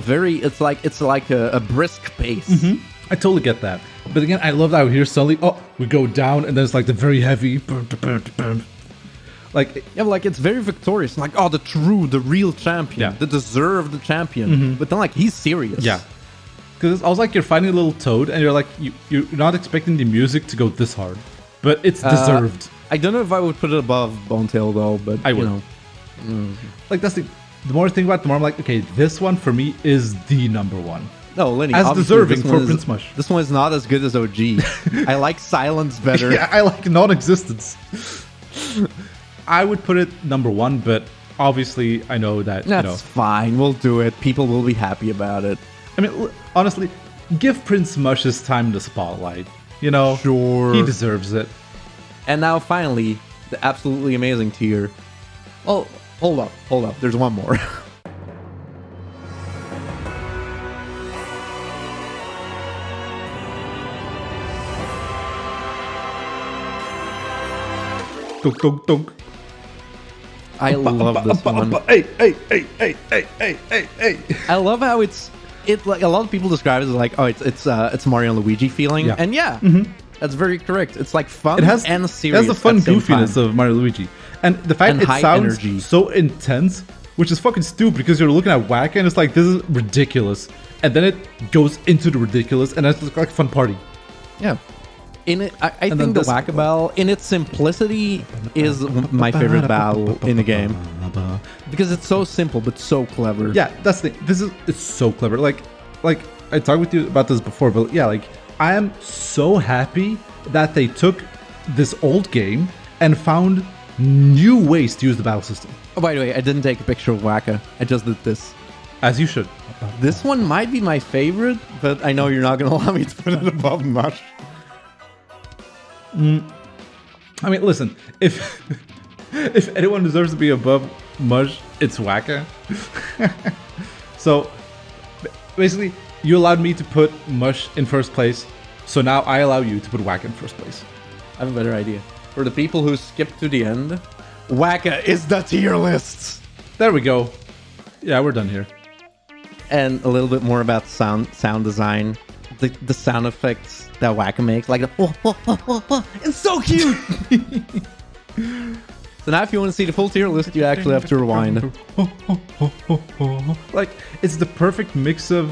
A: like a brisk pace.
B: I totally get that. But again, I love that here suddenly, we go down and there's like the very heavy like,
A: yeah, like it's very victorious. Like, oh, the real champion, the deserved champion. But then like he's serious.
B: Yeah. Because it's also like you're fighting a little toad and you're like you're not expecting the music to go this hard. But it's deserved.
A: I don't know if I would put it above Bonetail though, but
B: I would. Like, that's the more I think about it, the more I'm like, okay, this one for me is the number one.
A: No, Lenny,
B: as deserving for Prince Mush.
A: This one is not as good as OG. I like Silence better.
B: Yeah, I like non-existence. I would put it number one, but obviously I know that
A: that's fine. We'll do it. People will be happy about it.
B: I mean, honestly, give Prince Mush his time in the spotlight.
A: Sure,
B: he deserves it.
A: And now finally, the absolutely amazing tier. Oh, hold up. There's one more.
B: Dunk, dunk, dunk.
A: I love this one.
B: Hey.
A: I love how it's like a lot of people describe it as like, oh, it's Mario and Luigi feeling, and that's very correct. It's like fun and serious.
B: It has the fun goofiness of Mario and Luigi, and the fact it sounds so intense, which is fucking stupid because you're looking at Whacka and it's like, this is ridiculous, and then it goes into the ridiculous, and it's like a fun party.
A: Yeah. I think the Whacka battle, in its simplicity, is my favorite battle in the game. Because it's so simple, but so clever.
B: Yeah, that's the thing. It's so clever. Like I talked with you about this before, but yeah, like, I am so happy that they took this old game and found new ways to use the battle system.
A: Oh, by the way, I didn't take a picture of Whacka. I just did this.
B: As you should.
A: This one might be my favorite, but I know you're not going to allow me to put it above Mush.
B: I mean, listen, if anyone deserves to be above Mush, it's Whacka. So basically, you allowed me to put Mush in first place, so now I allow you to put Whacka in first place.
A: I have a better idea. For the people who skipped to the end, Whacka is the tier list.
B: There we go. Yeah, we're done here.
A: And a little bit more about sound design. The sound effects that Whacka makes, like it's so cute. So now if you want to see the full tier list, you actually have to rewind.
B: Like, it's the perfect mix of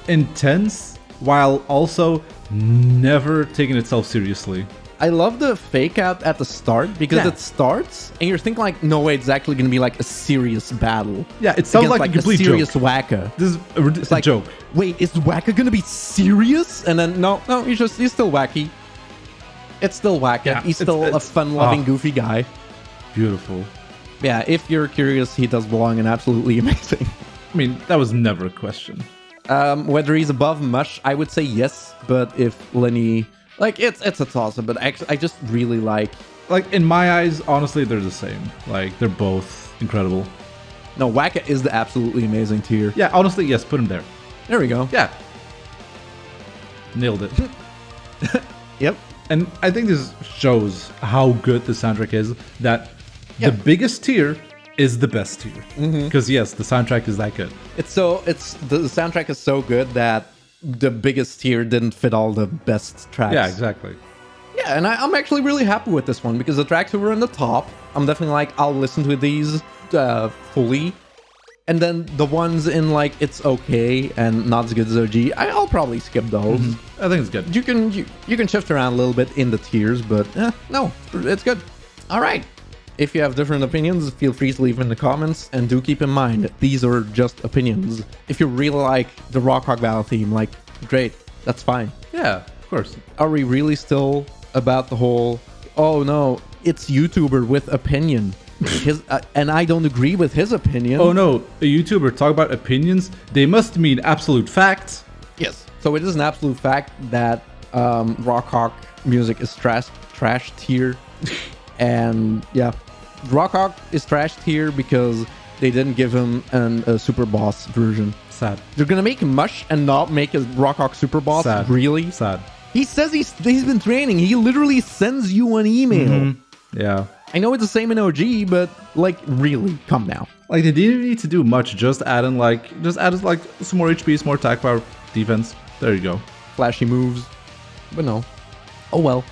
B: intense while also never taking itself seriously.
A: I love the fake out at the start because it starts and you're thinking like, no way, it's actually going to be like a serious battle.
B: Yeah, it sounds like a complete
A: serious
B: joke.
A: Whacka.
B: This is a joke.
A: Wait, is Whacka going to be serious? And then no, he's still wacky. It's still Whacka.
B: Yeah,
A: he's still a fun-loving, goofy guy.
B: Beautiful.
A: Yeah, if you're curious, he does belong and absolutely amazing.
B: I mean, that was never a question.
A: Whether he's above Mush, I would say yes. But if Lenny, like, it's a toss-up. But actually, I just really like.
B: Like, in my eyes, honestly, they're the same. Like, they're both incredible.
A: No, Whacka is the absolutely amazing tier.
B: Yeah, honestly, yes, put him there.
A: There we go.
B: Yeah. Nailed it.
A: Yep.
B: And I think this shows how good the soundtrack is, that the biggest tier is the best tier. Because, yes, the soundtrack is that good.
A: The soundtrack is so good that the biggest tier didn't fit all the best tracks.
B: Yeah, exactly.
A: Yeah, and I'm actually really happy with this one because the tracks who were in the top, I'm definitely like, I'll listen to these fully. And then the ones in like, it's okay and not as good as OG, I'll probably skip those.
B: I think it's good.
A: You can shift around a little bit in the tiers, but no, it's good. All right. If you have different opinions, feel free to leave them in the comments. And do keep in mind, these are just opinions. If you really like the Rawk Hawk battle theme, like, great, that's fine.
B: Yeah, of course.
A: Are we really still about the whole, oh no, it's YouTuber with opinion? And I don't agree with his opinion.
B: Oh no, a YouTuber talk about opinions? They must mean absolute facts.
A: Yes. So it is an absolute fact that Rawk Hawk music is trash tier. And yeah, Rawk Hawk is trash tier because they didn't give him a super boss version.
B: Sad.
A: They're gonna make Mush and not make a Rawk Hawk super boss.
B: Sad.
A: Really?
B: Sad.
A: He says he's been training. He literally sends you an email.
B: Yeah.
A: I know it's the same in OG, but like, really, come now.
B: Like, they didn't need to do much. Just add some more HP, some more attack power, defense. There you go.
A: Flashy moves, but no. Oh well.